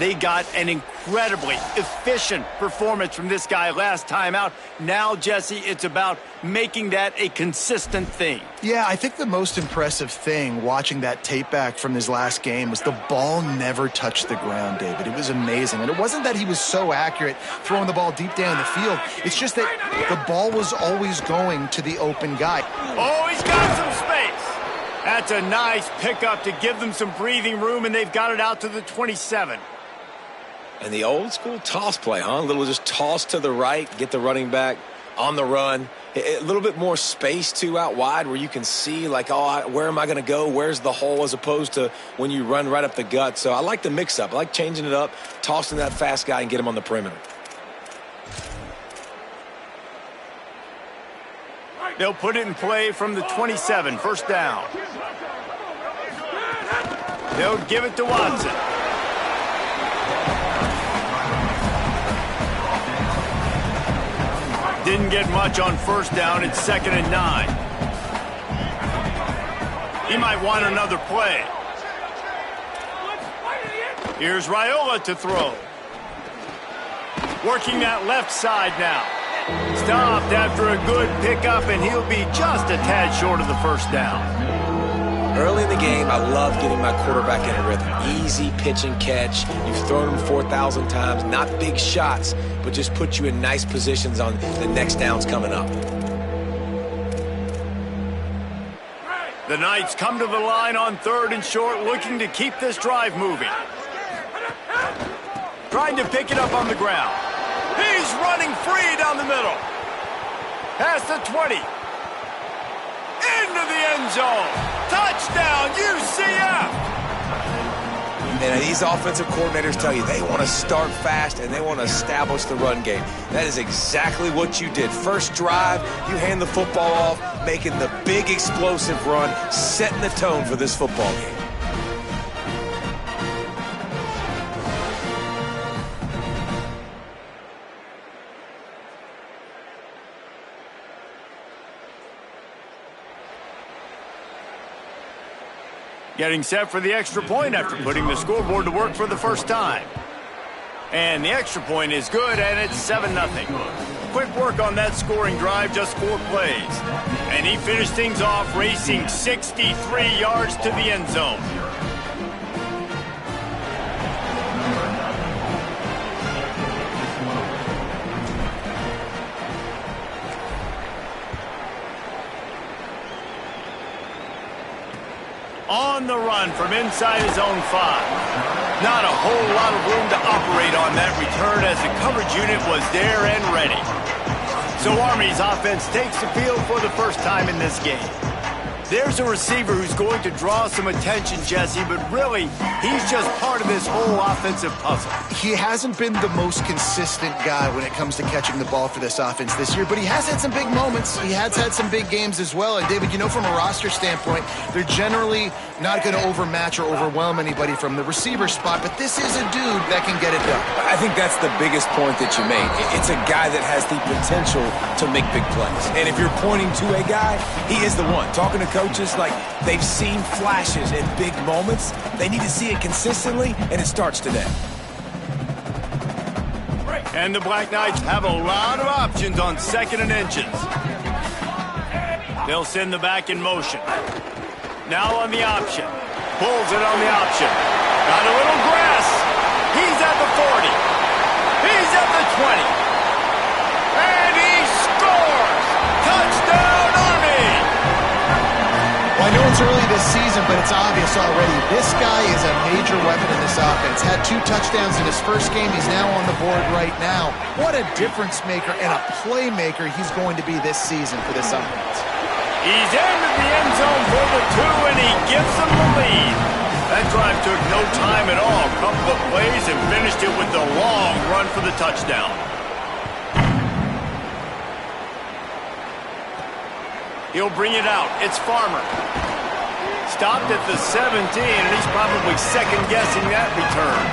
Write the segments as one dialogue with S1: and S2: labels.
S1: They got an incredibly efficient performance from this guy last time out. Now, Jesse, it's about making that a consistent thing.
S2: Yeah, I think the most impressive thing watching that tape back from his last game was the ball never touched the ground, David. It was amazing. And it wasn't that he was so accurate throwing the ball deep down the field. It's just that the ball was always going to the open guy.
S1: Oh, he's got some space. That's a nice pickup to give them some breathing room, and they've got it out to the 27.
S3: And the old school toss play, huh? A little just toss to the right, get the running back on the run. A little bit more space, too, out wide where you can see, like, oh, where am I going to go? Where's the hole, as opposed to when you run right up the gut. So I like the mix-up. I like changing it up, tossing that fast guy and get him on the perimeter.
S1: They'll put it in play from the 27, first down. They'll give it to Watson. Didn't get much on first down. It's 2nd and 9. He might want another play. Here's Raiola to throw. Working that left side now. Stopped after a good pickup, and he'll be just a tad short of the first down.
S3: Early in the game, I love getting my quarterback in a rhythm. Easy pitch and catch. You've thrown him 4,000 times. Not big shots, but just put you in nice positions on the next downs coming up.
S1: The Knights come to the line on 3rd and short, looking to keep this drive moving. Trying to pick it up on the ground. He's running free down the middle. Past the 20. Into the end zone. Touchdown, UCF!
S3: And these offensive coordinators tell you they want to start fast and they want to establish the run game. That is exactly what you did. First drive, you hand the football off, making the big explosive run, setting the tone for this football game.
S1: Getting set for the extra point after putting the scoreboard to work for the first time. And the extra point is good, and it's 7-0. Quick work on that scoring drive, just 4 plays. And he finished things off racing 63 yards to the end zone. On the run from inside his own 5. Not a whole lot of room to operate on that return as the coverage unit was there and ready. So Army's offense takes the field for the first time in this game. There's a receiver who's going to draw some attention, Jesse, but really, he's just part of this whole offensive puzzle.
S2: He hasn't been the most consistent guy when it comes to catching the ball for this offense this year, but he has had some big moments. He has had some big games as well. And, David, you know, from a roster standpoint, they're generally not going to overmatch or overwhelm anybody from the receiver spot, but this is a dude that can get it done.
S3: I think that's the biggest point that you made. It's a guy that has the potential to make big plays. And if you're pointing to a guy, he is the one. Talking to coaches, like, they've seen flashes in big moments. They need to see it consistently, and it starts today.
S1: And the Black Knights have a lot of options on 2nd and inches. They'll send the back in motion. Now on the option. Pulls it on the option. Got a little grass. He's at the 40. He's at the 20. And he scores! Touchdown, Army!
S2: Well, I know it's early this season, but it's obvious already. This guy is a major weapon in this offense. Had 2 touchdowns in his first game. He's now on the board right now. What a difference maker and a playmaker he's going to be this season for this offense.
S1: He's into the end zone for the 2, and he gives them the lead. That drive took no time at all. Couple of plays and finished it with the long run for the touchdown. He'll bring it out. It's Farmer. Stopped at the 17, and he's probably second-guessing that return.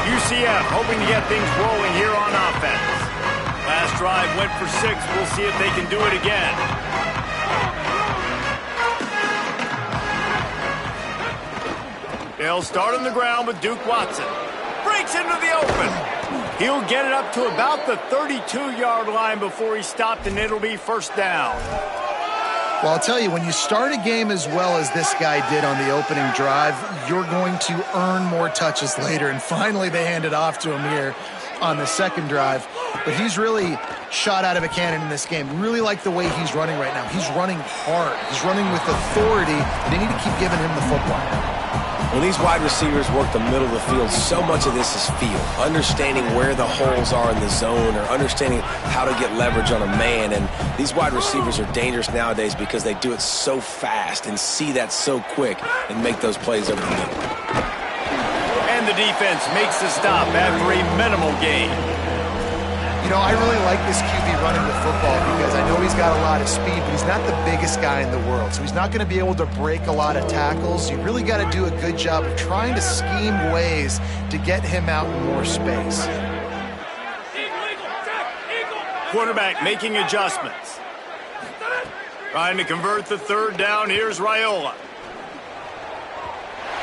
S1: UCF hoping to get things rolling here on offense. Last drive went for 6. We'll see if they can do it again. They'll start on the ground with Duke Watson. Breaks into the open. He'll get it up to about the 32-yard line before he's stopped, and it'll be first down.
S2: Well, I'll tell you, when you start a game as well as this guy did on the opening drive, you're going to earn more touches later. And finally, they hand it off to him here on the second drive. But he's really shot out of a cannon in this game. Really like the way he's running right now. He's running hard. He's running with authority. They need to keep giving him the football.
S3: When these wide receivers work the middle of the field, so much of this is feel. Understanding where the holes are in the zone or understanding how to get leverage on a man. And these wide receivers are dangerous nowadays because they do it so fast and see that so quick and make those plays over the middle.
S1: And the defense makes the stop after a minimal gain.
S2: You know, I really like this QB running the football because I know he's got a lot of speed, but he's not the biggest guy in the world. So he's not going to be able to break a lot of tackles. You really got to do a good job of trying to scheme ways to get him out in more space.
S1: Quarterback making adjustments. Trying to convert the third down. Here's Raiola.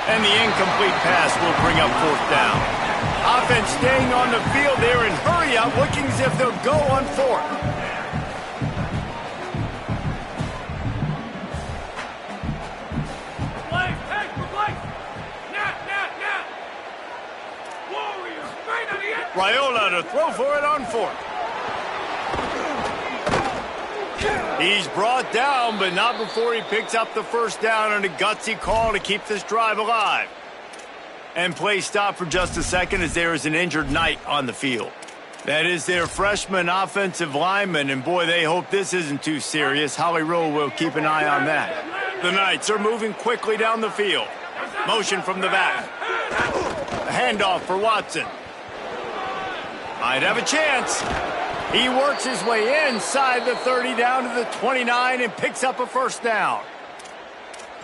S1: And the incomplete pass will bring up fourth down. Offense staying on the field there and hurry up, looking as if they'll go on fourth. Raiola to throw for it on fourth. He's brought down, but not before he picks up the first down on a gutsy call to keep this drive alive. And play stop for just a second as there is an injured Knight on the field. That is their freshman offensive lineman, and boy, they hope this isn't too serious. Holly Rowe will keep an eye on that. The Knights are moving quickly down the field. Motion from the back. A handoff for Watson. Might have a chance. He works his way inside the 30 down to the 29 and picks up a first down.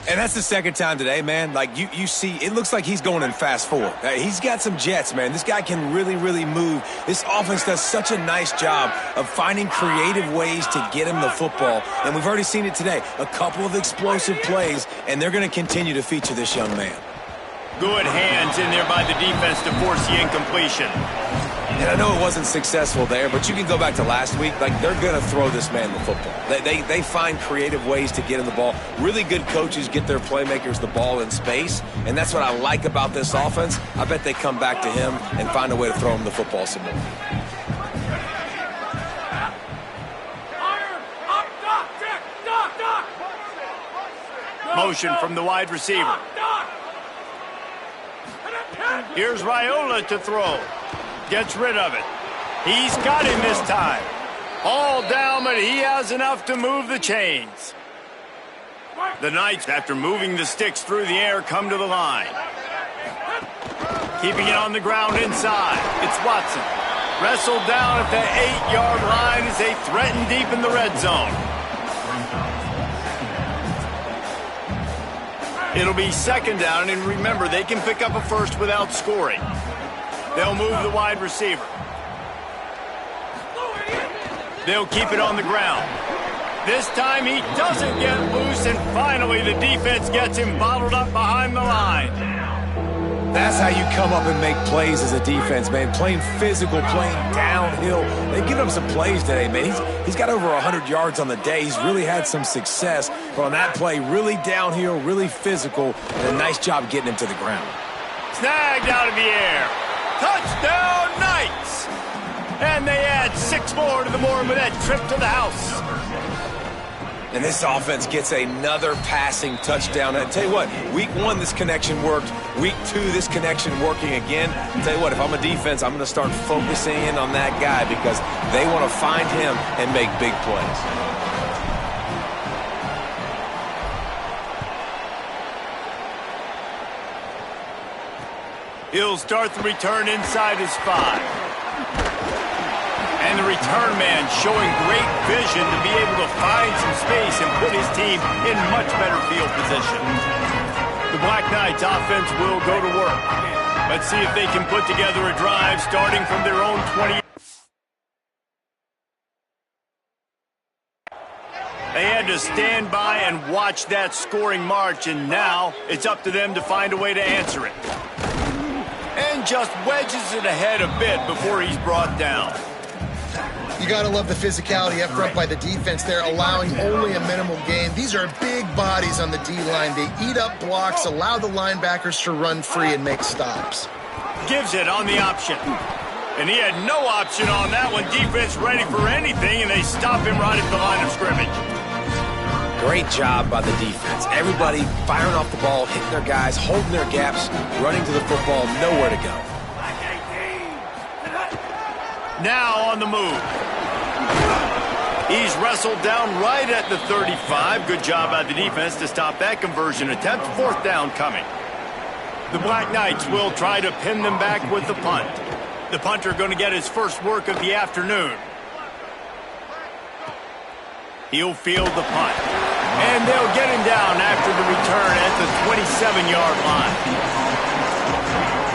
S3: And that's the second time today, man. Like, you see, it looks like he's going in fast forward. He's got some jets, man. This guy can really, really move. This offense does such a nice job of finding creative ways to get him the football. And we've already seen it today. A couple of explosive plays, and they're going to continue to feature this young man.
S1: Good hands in there by the defense to force the incompletion.
S3: And I know it wasn't successful there, but you can go back to last week. Like, they're going to throw this man the football. They find creative ways to get him the ball. Really good coaches get their playmakers the ball in space, and that's what I like about this offense. I bet they come back to him and find a way to throw him the football some more.
S1: Motion from the wide receiver. Here's Raiola to throw. Gets rid of it. He's got him this time. All down, but he has enough to move the chains. The Knights, after moving the sticks through the air, come to the line. Keeping it on the ground inside. It's Watson. Wrestled down at the 8-yard line as they threaten deep in the red zone. It'll be second down, and remember, they can pick up a first without scoring. They'll move the wide receiver. They'll keep it on the ground. This time he doesn't get loose, and finally the defense gets him bottled up behind the line.
S3: That's how you come up and make plays as a defense, man. Playing physical, playing downhill. They've given him some plays today, man. He's got over 100 yards on the day. He's really had some success. But on that play, really downhill, really physical, and a nice job getting him to the ground.
S1: Snagged out of the air. Touchdown, Knights! And they add 6 more to the morning with that trip to the house.
S3: And this offense gets another passing touchdown. I tell you what, week 1, this connection worked. Week 2, this connection working again. I tell you what, if I'm a defense, I'm going to start focusing in on that guy because they want to find him and make big plays.
S1: He'll start the return inside his 5. And the return man showing great vision to be able to find some space and put his team in much better field position. The Black Knights offense will go to work. Let's see if they can put together a drive starting from their own 20. They had to stand by and watch that scoring march, and now it's up to them to find a way to answer it. And just wedges it ahead a bit before he's brought down.
S2: You got to love the physicality up front by the defense there, allowing only a minimal gain. These are big bodies on the D-line. They eat up blocks, allow the linebackers to run free and make stops.
S1: Gives it on the option. And he had no option on that one. Defense ready for anything, and they stop him right at the line of scrimmage.
S3: Great job by the defense. Everybody firing off the ball, hitting their guys, holding their gaps, running to the football, nowhere to go.
S1: Now on the move. He's wrestled down right at the 35. Good job by the defense to stop that conversion attempt. Fourth down coming. The Black Knights will try to pin them back with the punt. The punter going to get his first work of the afternoon. He'll field the punt. And they'll get him down after the return at the 27-yard line.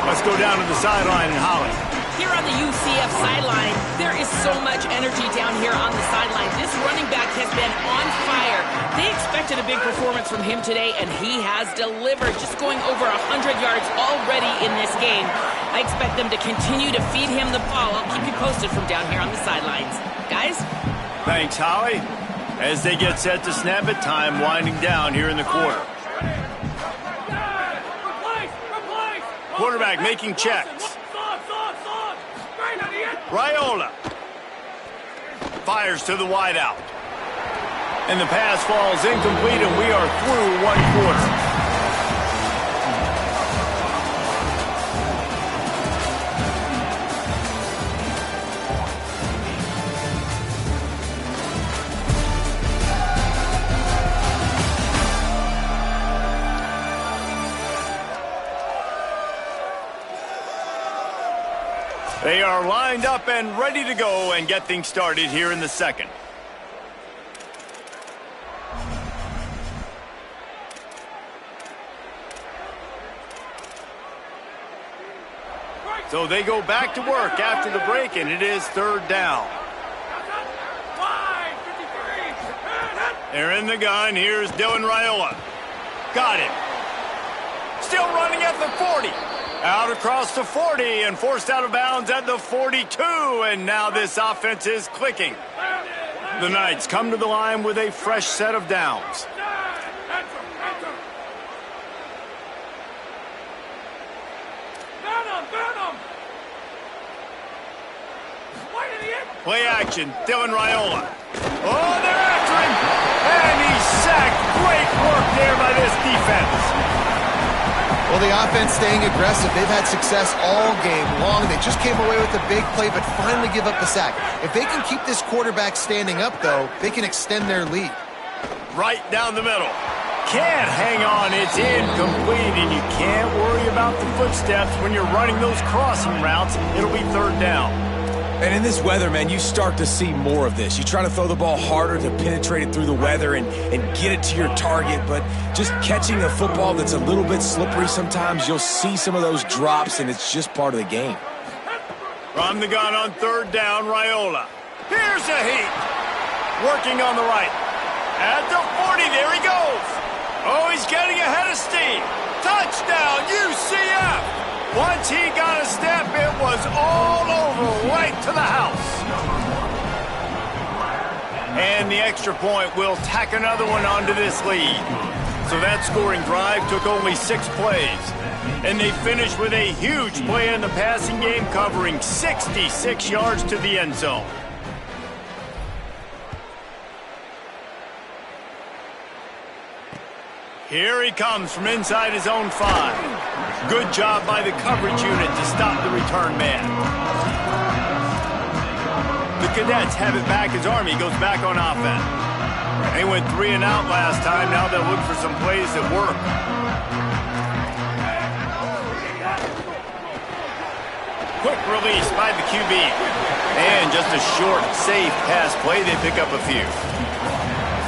S1: Let's go down to the sideline and Holly.
S4: Here on the UCF sideline, there is so much energy down here on the sideline. This running back has been on fire. They expected a big performance from him today, and he has delivered, just going over 100 yards already in this game. I expect them to continue to feed him the ball. I'll keep you posted from down here on the sidelines. Guys?
S1: Thanks, Holly. As they get set to snap it, time winding down here in the quarter. Quarterback making checks. Raiola fires to the wideout. And the pass falls incomplete, and we are through one quarter. They are lined up and ready to go and get things started here in the second. So they go back to work after the break, and it is third down. They're in the gun. Here's Dylan Raiola. Got him. Still running at the 40. Out across the 40 and forced out of bounds at the 42. And now this offense is clicking. The Knights come to the line with a fresh set of downs. Play action, Dylan Raiola. Oh, they're after him. And he's sacked. Great work there by this defense.
S2: Well, the offense staying aggressive. They've had success all game long. They just came away with a big play, but finally give up the sack. If they can keep this quarterback standing up, though, they can extend their lead.
S1: Right down the middle. Can't hang on. It's incomplete, and you can't worry about the footsteps when you're running those crossing routes. It'll be third down.
S3: And in this weather, man, you start to see more of this. You try to throw the ball harder to penetrate it through the weather and get it to your target, but just catching a football that's a little bit slippery sometimes, you'll see some of those drops, and it's just part of the game.
S1: From the gun on third down, Raiola. Here's a heat. Working on the right. At the 40, there he goes. Oh, he's getting ahead of steam. Touchdown, UCF. Once he got a step, it was all over, right to the house. And the extra point will tack another one onto this lead. So that scoring drive took only 6 plays. And they finished with a huge play in the passing game, covering 66 yards to the end zone. Here he comes from inside his own 5. Good job by the coverage unit to stop the return man. The Cadets have it back as Army goes back on offense. They went 3 and out last time. Now they'll look for some plays that work. Quick release by the QB. And just a short, safe pass play. They pick up a few.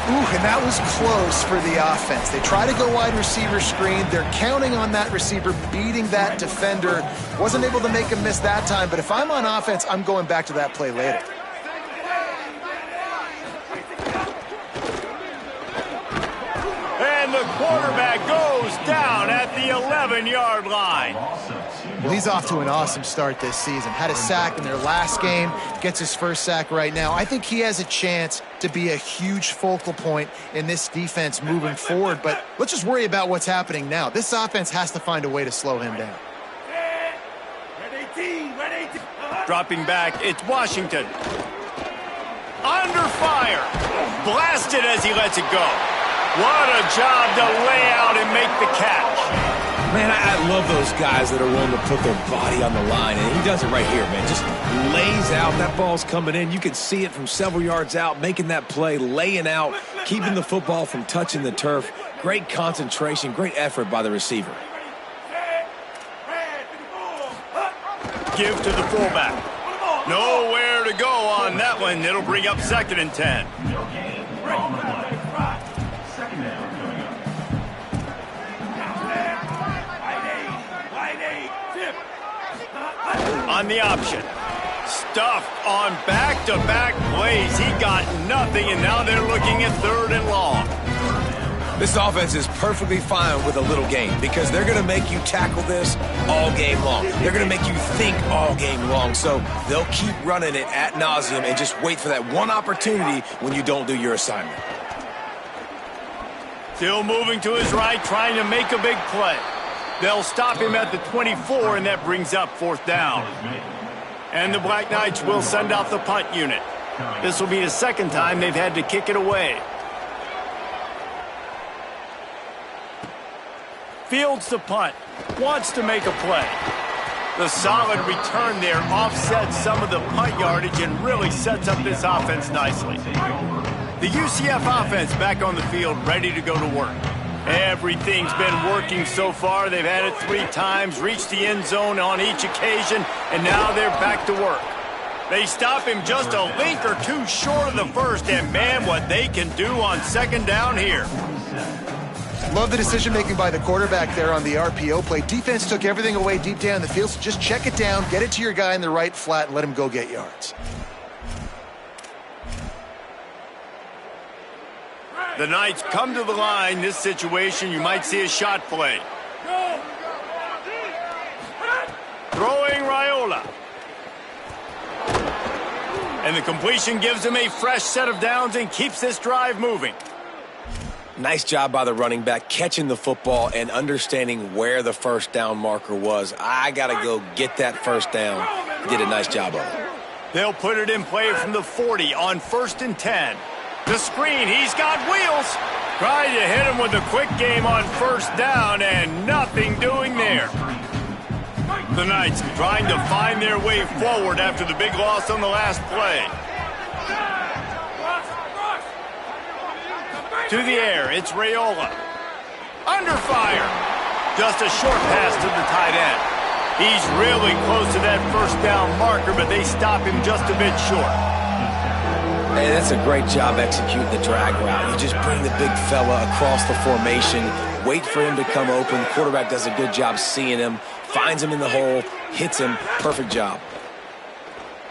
S2: Ooh, and that was close for the offense. They try to go wide receiver screen. They're counting on that receiver beating that defender. Wasn't able to make him miss that time, but if I'm on offense, I'm going back to that play later.
S1: quarterback goes down at the 11-yard line.
S2: Well, he's off to an awesome start this season. Had a sack in their last game, gets his first sack right now. I think he has a chance to be a huge focal point in this defense moving forward, but let's just worry about what's happening now. This offense has to find a way to slow him down.
S1: Dropping back, it's Washington. Under fire. Blasted as he lets it go. What a job to lay out and make the catch.
S3: Man, I love those guys that are willing to put their body on the line, and he does it right here, man. Just lays out. That ball's coming in. You can see it from several yards out, making that play, laying out, keeping the football from touching the turf. Great concentration, great effort by the receiver.
S1: Give to the fullback. Nowhere to go on that one. It'll bring up 2nd and 10. On the option. Stuffed on back-to-back plays. He got nothing, and now they're looking at 3rd and long.
S3: This offense is perfectly fine with a little game because they're going to make you tackle this all game long. They're going to make you think all game long. So they'll keep running it ad nauseum and just wait for that one opportunity when you don't do your assignment.
S1: Still moving to his right, trying to make a big play. They'll stop him at the 24, and that brings up 4th down. And the Black Knights will send out the punt unit. This will be the 2nd time they've had to kick it away. Fields the punt, wants to make a play. The solid return there offsets some of the punt yardage and really sets up this offense nicely. The UCF offense back on the field, ready to go to work. Everything's been working so far. They've had it 3 times, reached the end zone on each occasion, and now they're back to work. They stop him just a link or 2 short of the first, and man, what they can do on 2nd down here.
S2: Love the decision-making by the quarterback there on the RPO play. Defense took everything away deep down the field, so just check it down, get it to your guy in the right flat, and let him go get yards.
S1: The Knights come to the line. This situation, you might see a shot play. Throwing Raiola. And the completion gives him a fresh set of downs and keeps this drive moving.
S3: Nice job by the running back, catching the football and understanding where the 1st down marker was. I got to go get that 1st down. He did a nice job of it.
S1: They'll put it in play from the 40 on 1st and 10. The screen, he's got wheels. Trying to hit him with a quick game on 1st down and nothing doing there. The Knights trying to find their way forward after the big loss on the last play. To the air, it's Raiola. Under fire. Just a short pass to the tight end. He's really close to that 1st down marker, but they stop him just a bit short.
S3: Hey, that's a great job executing the drag route. You just bring the big fella across the formation, wait for him to come open. The quarterback does a good job seeing him, finds him in the hole, hits him. Perfect job.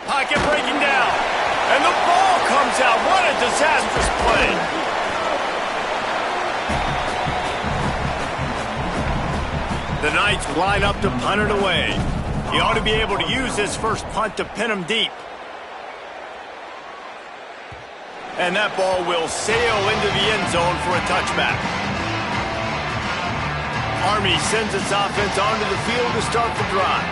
S1: Pocket breaking down, and the ball comes out. What a disastrous play. The Knights line up to punt it away. He ought to be able to use his first punt to pin him deep. And that ball will sail into the end zone for a touchback. Army sends its offense onto the field to start the drive.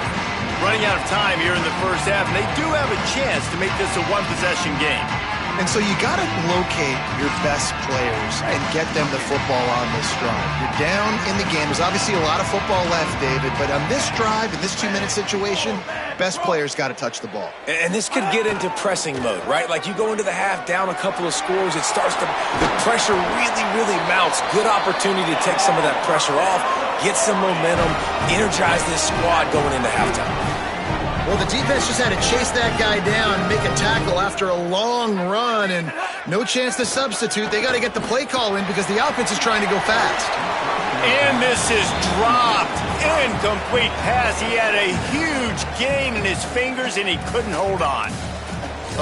S1: Running out of time here in the 1st half, and they do have a chance to make this a 1-possession game.
S2: And so you got to locate your best players and get them the football on this drive. You're down in the game. There's obviously a lot of football left, David, but on this drive, in this 2-minute situation, best players got to touch the ball.
S3: And this could get into pressing mode, right? Like you go into the half, down a couple of scores, it starts to, the pressure really mounts. Good opportunity to take some of that pressure off, get some momentum, energize this squad going into halftime.
S2: Well, the defense just had to chase that guy down and make a tackle after a long run, and no chance to substitute. They got to get the play call in because the offense is trying to go fast.
S1: And this is dropped. Incomplete pass. He had a huge gain in his fingers, and he couldn't hold on.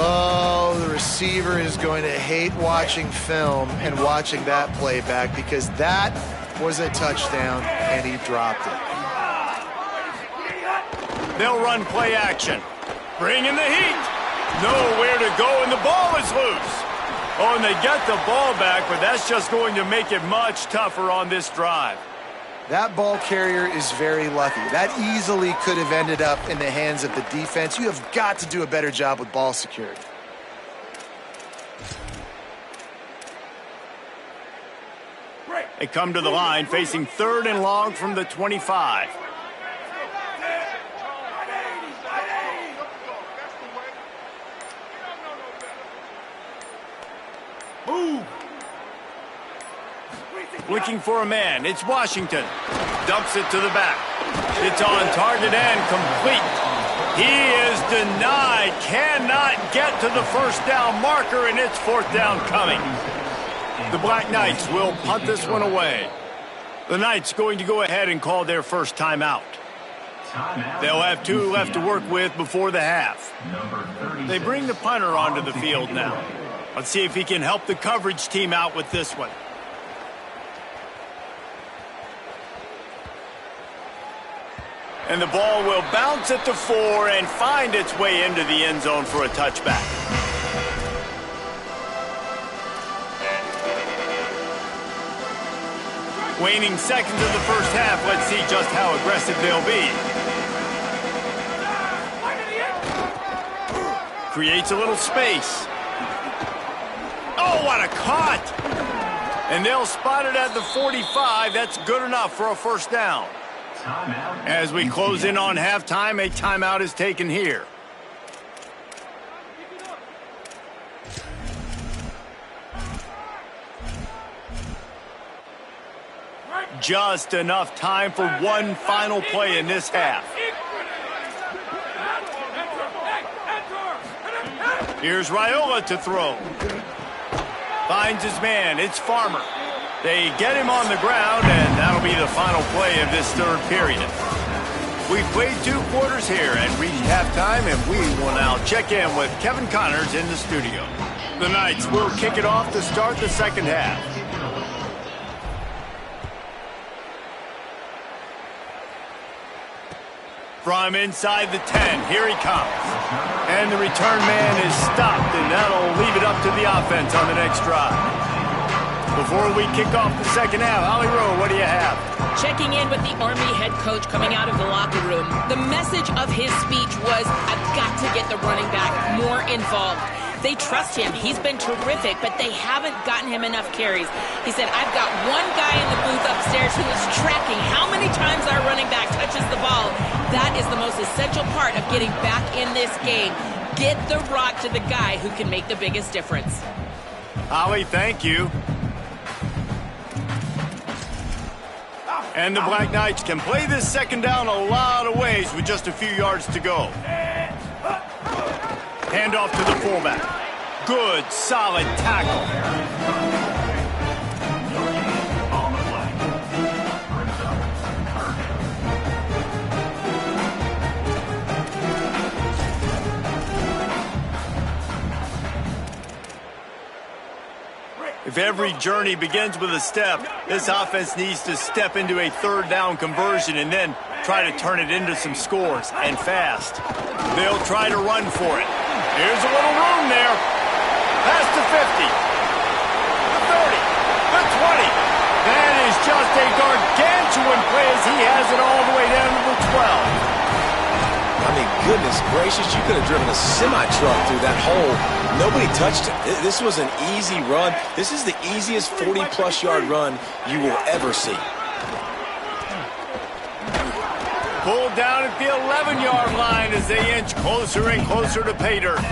S2: Oh, the receiver is going to hate watching film and watching that play back because that was a touchdown, and he dropped it.
S1: They'll run play action. Bring in the heat. Nowhere to go, and the ball is loose. Oh, and they get the ball back, but that's just going to make it much tougher on this drive.
S2: That ball carrier is very lucky. That easily could have ended up in the hands of the defense. You have got to do a better job with ball security.
S1: They come to the line facing 3rd and long from the 25. Move. Looking for a man. It's Washington. Dumps it to the back. It's on target and complete. He is denied. Cannot get to the first down marker, and it's 4th down coming. The Black Knights will punt this one away. The Knights going to go ahead and call their first timeout. They'll have 2 left to work with before the half. They bring the punter onto the field now. Let's see if he can help the coverage team out with this one. And the ball will bounce at the 4 and find its way into the end zone for a touchback. Waning seconds of the first half. Let's see just how aggressive they'll be. Creates a little space. Oh, what a cut! And they'll spot it at the 45. That's good enough for a first down. As we close in on halftime, a timeout is taken here. Just enough time for one final play in this half. Here's Raiola to throw. Finds his man. It's Farmer. They get him on the ground, and that'll be the final play of this 3rd period. We've played 2 quarters here and reached halftime, and we will now check in with Kevin Connors in the studio. The Knights will kick it off to start the second half. From inside the 10, here he comes. And the return man is stopped, and that'll leave it up to the offense on the next drive. Before we kick off the second half, Holly Rowe, what do you have?
S4: Checking in with the Army head coach coming out of the locker room. The message of his speech was, I've got to get the running back more involved. They trust him. He's been terrific, but they haven't gotten him enough carries. He said, I've got one guy in the booth upstairs who is tracking how many times our running back touches the ball. That is the most essential part of getting back in this game. Get the rock to the guy who can make the biggest difference.
S1: Holly, thank you. And the Black Knights can play this second down a lot of ways with just a few yards to go. Hand off to the fullback. Good, solid tackle. If every journey begins with a step, this offense needs to step into a 3rd down conversion and then try to turn it into some scores, and fast. They'll try to run for it. Here's a little room there. Pass to 50. The 30. The 20. That is just a gargantuan play as he has it all the way down to the 12.
S3: I mean, goodness gracious, you could have driven a semi-truck through that hole. Nobody touched it. This was an easy run. This is the easiest 40-plus yard run you will ever see.
S1: Pulled down at the 11-yard line as they inch closer and closer to pay dirt.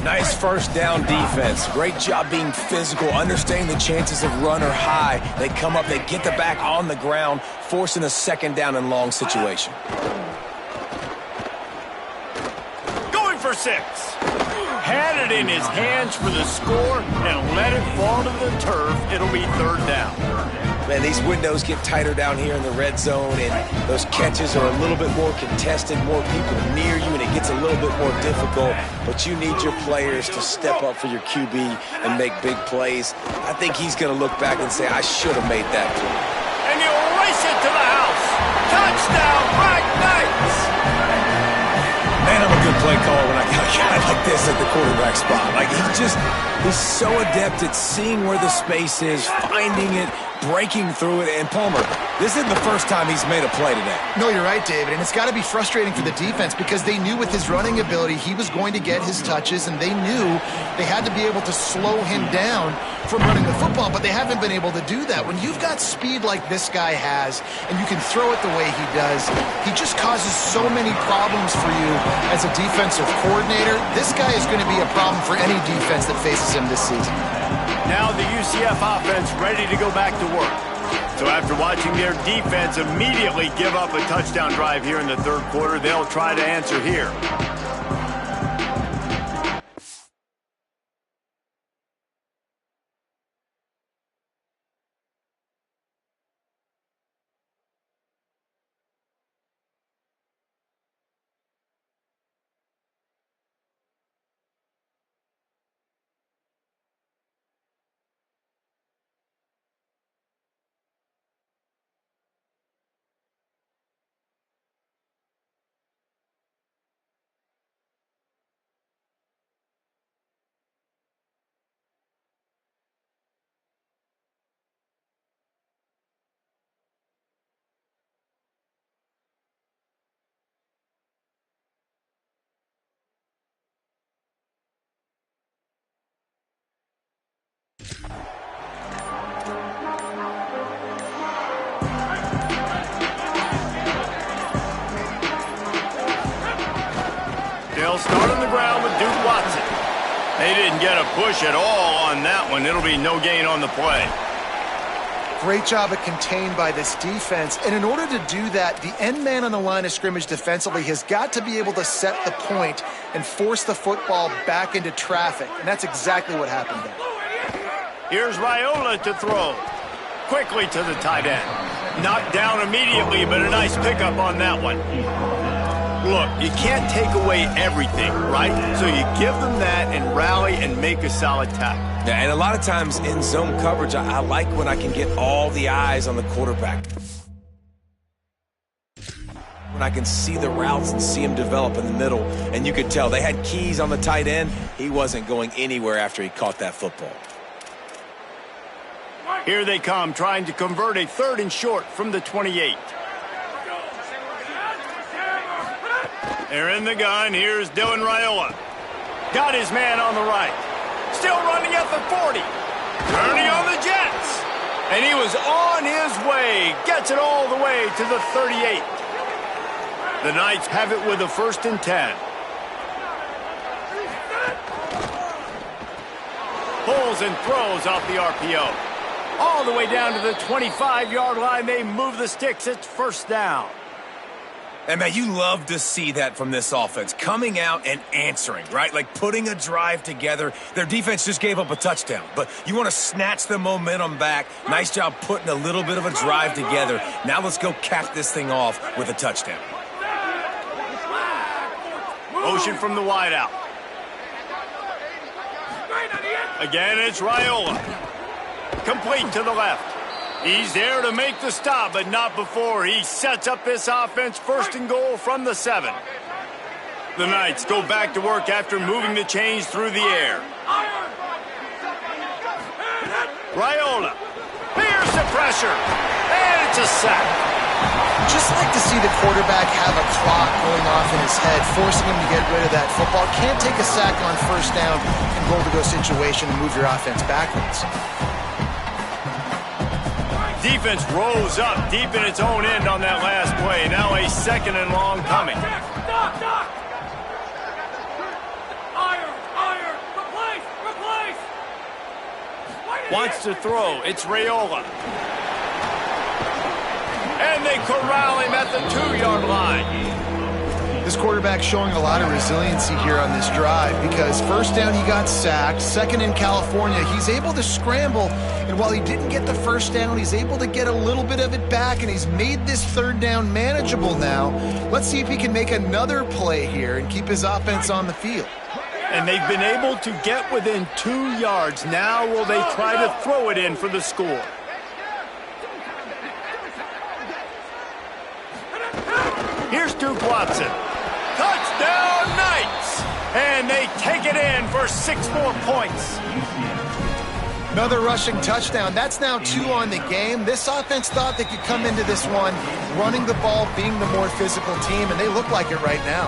S3: Nice first down defense. Great job being physical, understanding the chances of run are high. They come up, they get the back on the ground, forcing a second down and long situation.
S1: Going for 6. Had it in his hands for the score and let it fall to the turf. It'll be 3rd down.
S3: Man, these windows get tighter down here in the red zone, and those catches are a little bit more contested, more people near you, and it gets a little bit more difficult. But you need your players to step up for your QB and make big plays. I think he's going to look back and say, I should have made that play.
S1: And he'll race it to the house. Touchdown, Black Knights!
S3: Man, I'm a good play caller when I got a guy like this at the quarterback spot. Like, he's so adept at seeing where the space is, finding it, breaking through it. And Palmer, this isn't the first time he's made a play today.
S2: No, you're right, David, and it's got to be frustrating for the defense because they knew with his running ability he was going to get his touches, and they knew they had to be able to slow him down from running the football, but they haven't been able to do that. When you've got speed like this guy has, and you can throw it the way he does, he just causes so many problems for you as a defensive coordinator. This guy is going to be a problem for any defense that faces him this season.
S1: Now the UCF offense ready to go back to work. So after watching their defense immediately give up a touchdown drive here in the third quarter, they'll try to answer here. They'll start on the ground with Duke Watson. They didn't get a push at all on that one. It'll be no gain on the play.
S2: Great job at contained by this defense. And in order to do that, the end man on the line of scrimmage defensively has got to be able to set the point and force the football back into traffic. And that's exactly what happened there.
S1: Here's Raiola to throw. Quickly to the tight end. Knocked down immediately, but a nice pickup on that one. Look, you can't take away everything, right? So you give them that and rally and make a solid tackle.
S3: Yeah, and a lot of times in zone coverage, I like when I can get all the eyes on the quarterback. When I can see the routes and see him develop in the middle, and you could tell they had keys on the tight end. He wasn't going anywhere after he caught that football.
S1: Here they come, trying to convert a 3rd and short from the 28. They're in the gun. Here's Dylan Raiola. Got his man on the right. Still running at the 40. Turning on the Jets. And he was on his way. Gets it all the way to the 38. The Knights have it with a 1st and 10. Pulls and throws off the RPO. All the way down to the 25-yard line. They move the sticks. It's 1st down.
S3: And, man, you love to see that from this offense, coming out and answering, right? Like putting a drive together. Their defense just gave up a touchdown, but you want to snatch the momentum back. Nice job putting a little bit of a drive together. Now let's go cap this thing off with a touchdown.
S1: Motion from the wideout. Again, it's Raiola. Complete to the left. He's there to make the stop, but not before he sets up this offense 1st and goal from the 7. The Knights go back to work after moving the chains through the air. Raiola. Here's the pressure. And it's a sack.
S2: Just like to see the quarterback have a clock going off in his head, forcing him to get rid of that football. Can't take a sack on 1st down and goal-to-go situation and move your offense backwards.
S1: Defense rose up deep in its own end on that last play. Now a 2nd and long coming. Wants to throw. It's Raiola. And they corral him at the 2-yard line.
S2: This quarterback showing a lot of resiliency here on this drive because first down he got sacked, second in California, he's able to scramble, and while he didn't get the first down, he's able to get a little bit of it back, and he's made this third down manageable now. Let's see if he can make another play here and keep his offense on the field.
S1: And they've been able to get within 2 yards. Now will they try to throw it in for the score? Here's Duke Watson. Touchdown Knights! And they take it in for 6 more points.
S2: Another rushing touchdown. That's now 2 on the game. This offense thought they could come into this one running the ball, being the more physical team, and they look like it right now.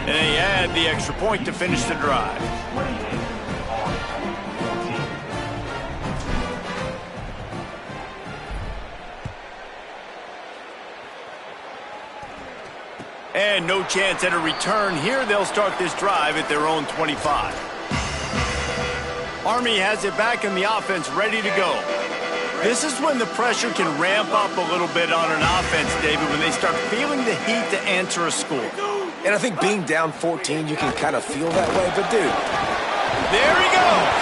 S1: And they add the extra point to finish the drive. And no chance at a return here. They'll start this drive at their own 25. Army has it back in the offense, ready to go. This is when the pressure can ramp up a little bit on an offense, David, when they start feeling the heat to answer a score.
S3: And I think being down 14, you can kind of feel that way. But, dude,
S1: there he goes.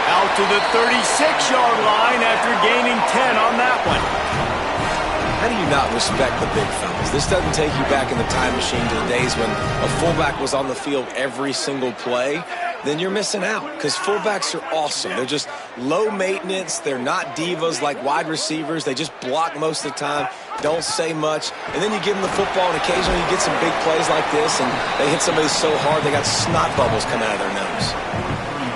S1: Out to the 36-yard line after gaining 10 on that one.
S3: How do you not respect the big fellas? This doesn't take you back in the time machine to the days when a fullback was on the field every single play. Then you're missing out because fullbacks are awesome. They're just low maintenance. They're not divas like wide receivers. They just block most of the time, don't say much. And then you give them the football, and occasionally you get some big plays like this, and they hit somebody so hard they got snot bubbles coming out of their nose.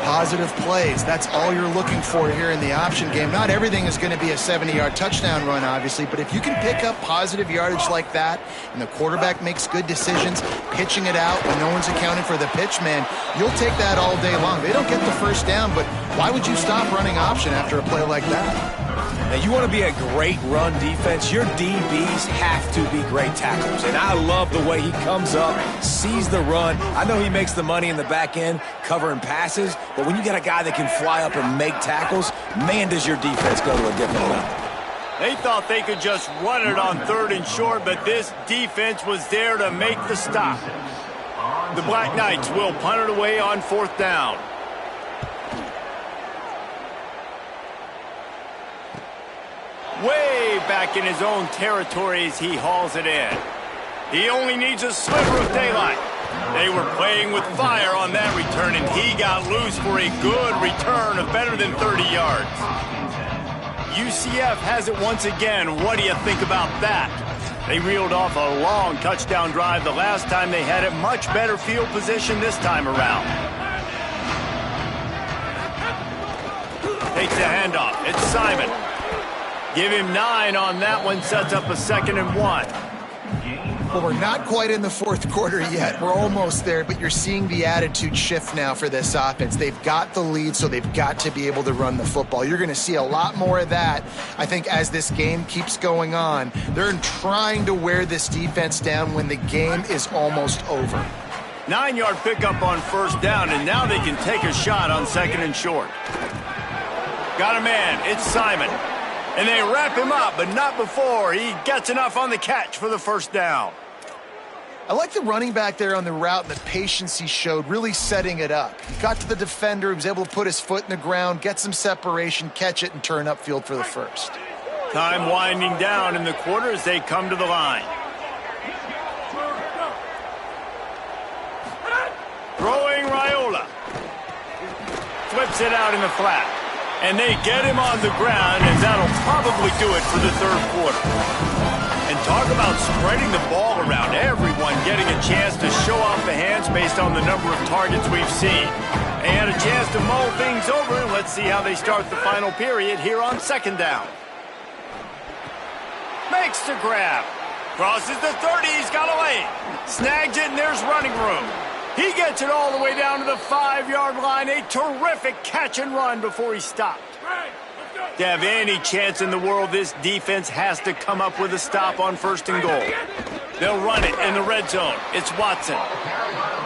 S2: Positive plays, that's all you're looking for here in the option game. Not everything is going to be a 70-yard touchdown run, obviously, but if you can pick up positive yardage like that and the quarterback makes good decisions, pitching it out when no one's accounting for the pitch, man, you'll take that all day long. They don't get the first down, but why would you stop running option after a play like that?
S3: Now, you want to be a great run defense, your DBs have to be great tacklers. And I love the way he comes up, sees the run. I know he makes the money in the back end covering passes, but when you got a guy that can fly up and make tackles, man, does your defense go to a different level.
S1: They thought they could just run it on 3rd and short, but this defense was there to make the stop. The Black Knights will punt it away on 4th down. Way back in his own territory as he hauls it in. He only needs a sliver of daylight. They were playing with fire on that return, and he got loose for a good return of better than 30 yards. UCF has it once again. What do you think about that? They reeled off a long touchdown drive the last time they had it. Much better field position this time around. Takes the handoff. It's Simon. Give him 9 on that one, sets up a 2nd and 1.
S2: Well, we're not quite in the 4th quarter yet. We're almost there, but you're seeing the attitude shift now for this offense. They've got the lead, so they've got to be able to run the football. You're going to see a lot more of that, I think, as this game keeps going on. They're trying to wear this defense down when the game is almost over.
S1: 9-yard pickup on 1st down, and now they can take a shot on 2nd and short. Got a man. It's Simon. And they wrap him up, but not before he gets enough on the catch for the 1st down.
S2: I like the running back there on the route and the patience he showed, really setting it up. He got to the defender, he was able to put his foot in the ground, get some separation, catch it, and turn upfield for the 1st.
S1: Time winding down in the quarter as they come to the line. Throwing Raiola. Flips it out in the flat. And they get him on the ground, and that'll probably do it for the 3rd quarter. And talk about spreading the ball around. Everyone getting a chance to show off the hands based on the number of targets we've seen. They had a chance to mull things over, and let's see how they start the final period here on 2nd down. Makes the grab. Crosses the 30, he's got a lane. Snags it, and there's running room. He gets it all the way down to the 5-yard line. A terrific catch and run before he stopped. To have any chance in the world, this defense has to come up with a stop on 1st and goal. They'll run it in the red zone. It's Watson.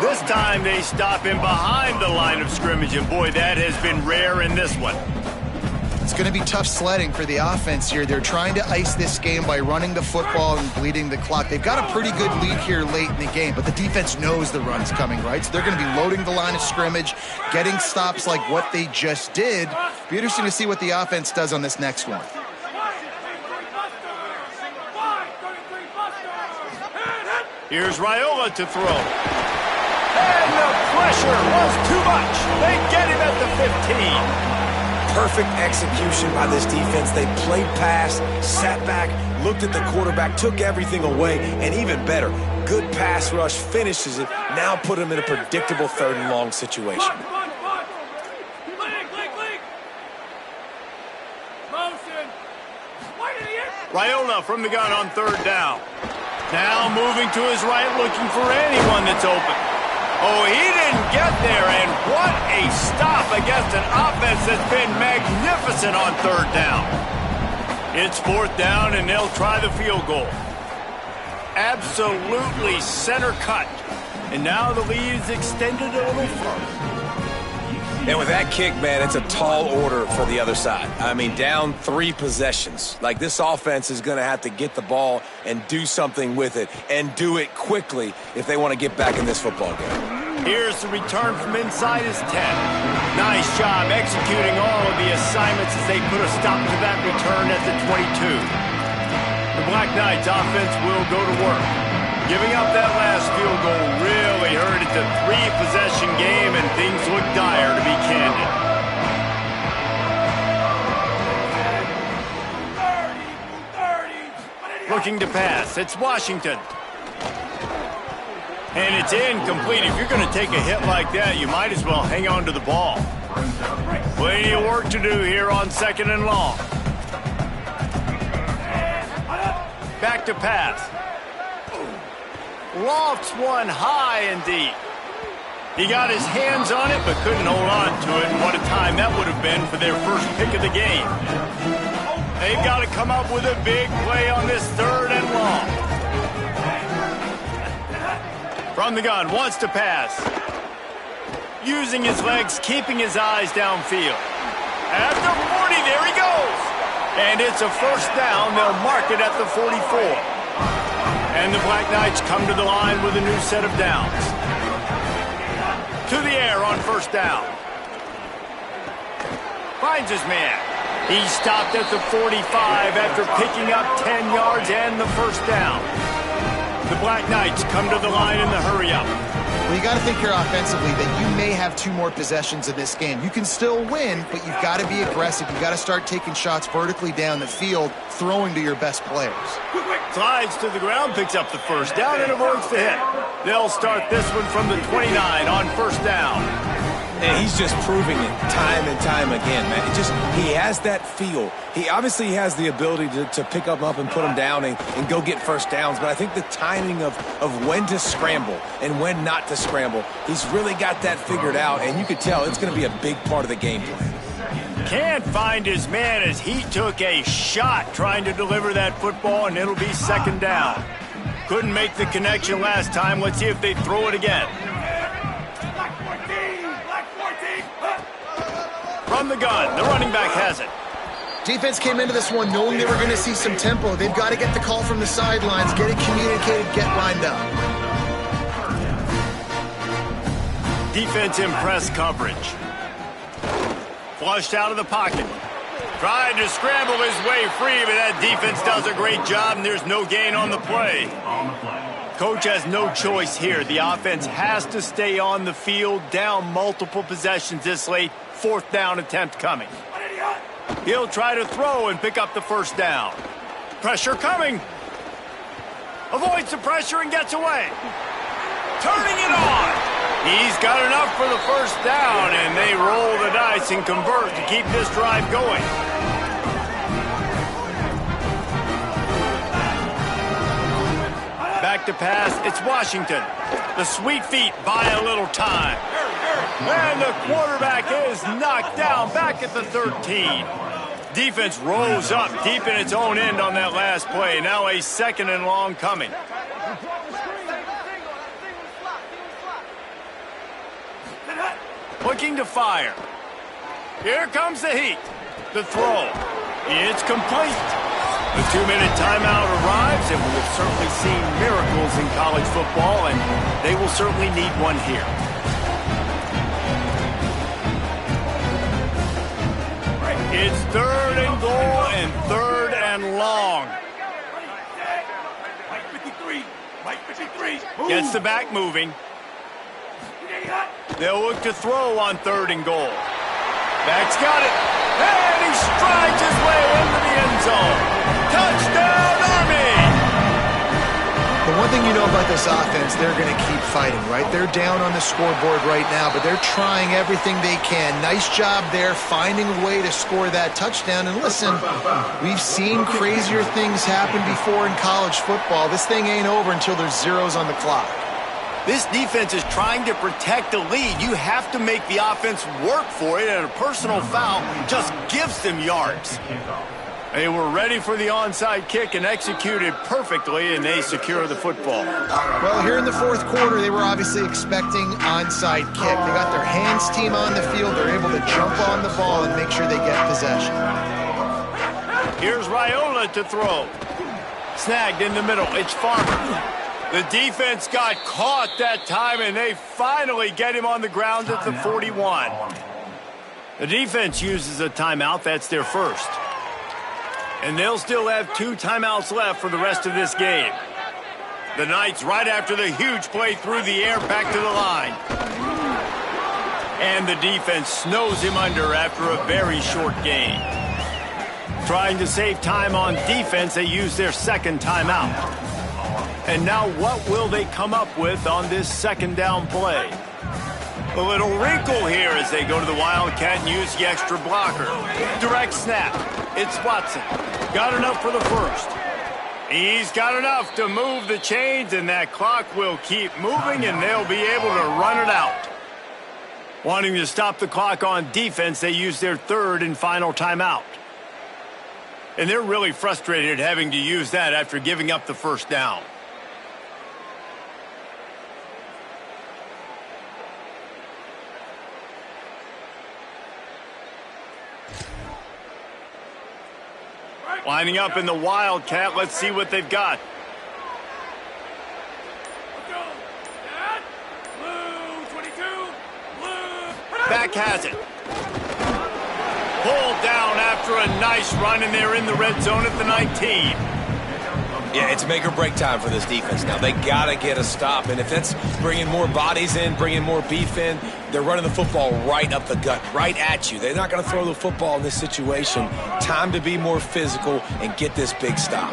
S1: This time they stop him behind the line of scrimmage, and boy, that has been rare in this one.
S2: It's going to be tough sledding for the offense here. They're trying to ice this game by running the football and bleeding the clock. They've got a pretty good lead here late in the game, but the defense knows the run's coming, right? So they're going to be loading the line of scrimmage, getting stops like what they just did. Be interesting to see what the offense does on this next one.
S1: Here's Raiola to throw. And the pressure was too much. They get him at the 15.
S3: Perfect execution by this defense. They played pass, sat back, looked at the quarterback, took everything away, and even better, good pass rush, finishes it, now put him in a predictable 3rd and long situation.
S1: Raiola from the gun on 3rd down. Now moving to his right, looking for anyone that's open. Oh, he didn't get there, and what a stop against an offense that's been magnificent on 3rd down. It's 4th down, and they'll try the field goal. Absolutely center cut. And now the lead is extended a little further.
S3: And with that kick, man, it's a tall order for the other side. I mean, down 3 possessions. Like, this offense is going to have to get the ball and do something with it, and do it quickly if they want to get back in this football game.
S1: Here's the return from inside his 10. Nice job executing all of the assignments as they put a stop to that return at the 22. The Black Knights offense will go to work. Giving up that last field goal really hurt. It's a 3-possession game, and things look dire, to be candid. Looking to pass. It's Washington. And it's incomplete. If you're going to take a hit like that, you might as well hang on to the ball. Plenty of work to do here on 2nd and long. Back to pass. Lofts one high and deep. He got his hands on it, but couldn't hold on to it. And what a time that would have been for their first pick of the game. They've got to come up with a big play on this 3rd and long. From the gun, wants to pass. Using his legs, keeping his eyes downfield. At the 40, there he goes. And it's a 1st down. They'll mark it at the 44. And the Black Knights come to the line with a new set of downs. To the air on 1st down. Finds his man. He stopped at the 45 after picking up 10 yards and the 1st down. The Black Knights come to the line in the hurry-up.
S2: Well, you got to think here offensively that you may have 2 more possessions in this game. You can still win, but you've got to be aggressive. You've got to start taking shots vertically down the field, throwing to your best players.
S1: Slides to the ground, picks up the 1st down, and avoids the hit. They'll start this one from the 29 on 1st down.
S3: And he's just proving it time and time again, man. He has that feel. He obviously has the ability to pick up and put him down and go get 1st downs, but I think the timing of when to scramble and when not to scramble, he's really got that figured out, and you could tell it's going to be a big part of the game plan.
S1: Can't find his man as he took a shot trying to deliver that football, and it'll be 2nd down. Couldn't make the connection last time. Let's see if they throw it again. From the gun, the running back has it.
S2: Defense came into this one knowing they were going to see some tempo. They've got to get the call from the sidelines, get it communicated, get lined up.
S1: Defense in press coverage. Flushed out of the pocket. Tried to scramble his way free, but that defense does a great job, and there's no gain on the play. Coach has no choice here. The offense has to stay on the field, down multiple possessions this late. 4th down attempt coming. He'll try to throw and pick up the 1st down. Pressure coming. Avoids the pressure and gets away. Turning it on. He's got enough for the 1st down, and they roll the dice and convert to keep this drive going. Back to pass, it's Washington. The sweet feet buy a little time. And the quarterback is knocked down back at the 13. Defense rose up deep in its own end on that last play. Now a 2nd and long coming. Looking to fire. Here comes the heat. The throw. It's complete. The 2-minute timeout arrives, and we have certainly seen miracles in college football, and they will certainly need one here. It's 3rd and goal and 3rd and long. Gets the back moving. They'll look to throw on 3rd and goal. Back's got it. And he strides his way into the end zone. Touchdown, Army!
S2: The one thing you know about this offense, they're going to keep fighting, right? They're down on the scoreboard right now, but they're trying everything they can. Nice job there, finding a way to score that touchdown. And listen, we've seen crazier things happen before in college football. This thing ain't over until there's zeros on the clock.
S1: This defense is trying to protect the lead. You have to make the offense work for it, and a personal foul just gives them yards. They were ready for the onside kick and executed perfectly, and they secure the football.
S2: Well, here in the 4th quarter, they were obviously expecting onside kick. They got their hands team on the field. They're able to jump on the ball and make sure they get possession.
S1: Here's Raiola to throw. Snagged in the middle. It's Farmer. The defense got caught that time, and they finally get him on the ground at the 41. The defense uses a timeout. That's their first. And they'll still have 2 timeouts left for the rest of this game. The Knights right after the huge play through the air back to the line. And the defense snows him under after a very short game. Trying to save time on defense, they use their 2nd timeout. And now what will they come up with on this 2nd down play? A little wrinkle here as they go to the Wildcat and use the extra blocker. Direct snap. It's Watson. Got enough for the first. He's got enough to move the chains, and that clock will keep moving, and they'll be able to run it out. Wanting to stop the clock on defense, they use their 3rd and final timeout. And they're really frustrated having to use that after giving up the first down. Lining up in the Wildcat. Let's see what they've got. Back has it. Pulled down after a nice run, and they're in the red zone at the 19.
S3: Yeah, it's make or break time for this defense now. They got to get a stop, and if it's bringing more bodies in, bringing more beef in, they're running the football right up the gut, right at you. They're not going to throw the football in this situation. Time to be more physical and get this big stop.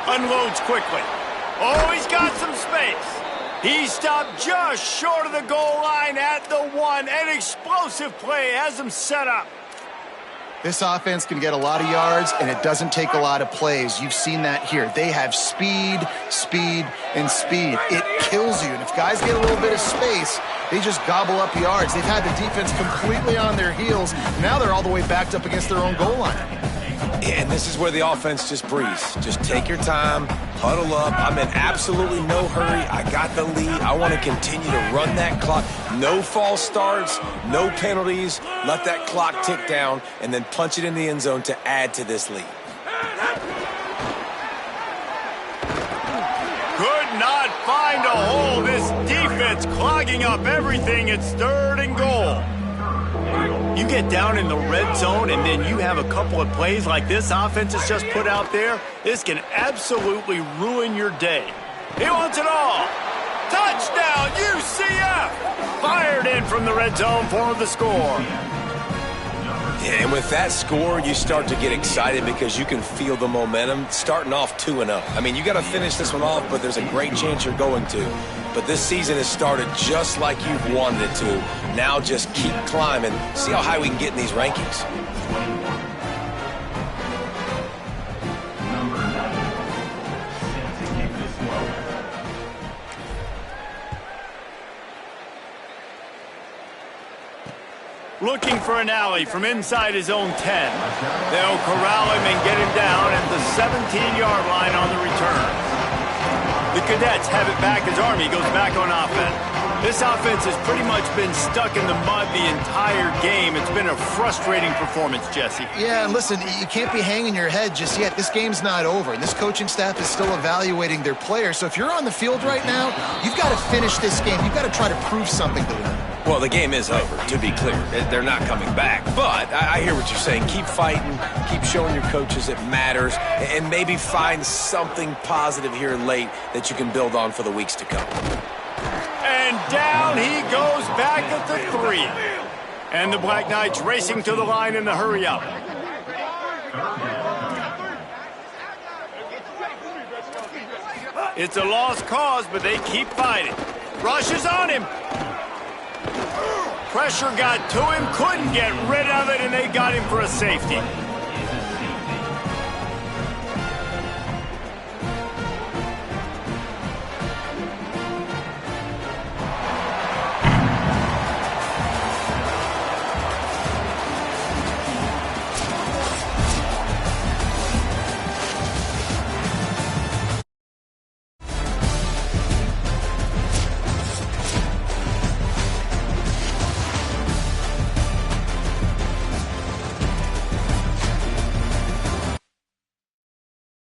S1: Unloads quickly. Oh, he's got some space. He stopped just short of the goal line at the 1. An explosive play has him set up.
S2: This offense can get a lot of yards, and it doesn't take a lot of plays. You've seen that here. They have speed, speed, and speed. It kills you. And if guys get a little bit of space, they just gobble up yards. They've had the defense completely on their heels. Now they're all the way backed up against their own goal line.
S3: And this is where the offense just breathes. Just take your time, huddle up. I'm in absolutely no hurry. I got the lead. I want to continue to run that clock. No false starts, no penalties. Let that clock tick down and then punch it in the end zone to add to this lead.
S1: Could not find a hole. This defense clogging up everything. It's 3rd and goal. You get down in the red zone, and then you have a couple of plays like this offense has just put out there. This can absolutely ruin your day. He wants it all. Touchdown, UCF! Fired in from the red zone for the score.
S3: Yeah, and with that score, you start to get excited because you can feel the momentum starting off 2-0. I mean, you got to finish this one off, but there's a great chance you're going to. But this season has started just like you've wanted it to. Now just keep climbing. See how high we can get in these rankings.
S1: Looking for an alley from inside his own 10. They'll corral him and get him down at the 17-yard line on the return. The Cadets have it back as Army goes back on offense. This offense has pretty much been stuck in the mud the entire game. It's been a frustrating performance, Jesse.
S2: Yeah, and listen, you can't be hanging your head just yet. This game's not over, and this coaching staff is still evaluating their players. So if you're on the field right now, you've got to finish this game. You've got to try to prove something to them.
S3: Well, the game is over, to be clear. They're not coming back. But I hear what you're saying. Keep fighting. Keep showing your coaches it matters. And maybe find something positive here late that you can build on for the weeks to come.
S1: And down he goes back at the 3. And the Black Knights racing to the line in the hurry-up. It's a lost cause, but they keep fighting. Rush is on him. Pressure got to him, couldn't get rid of it, and they got him for a safety.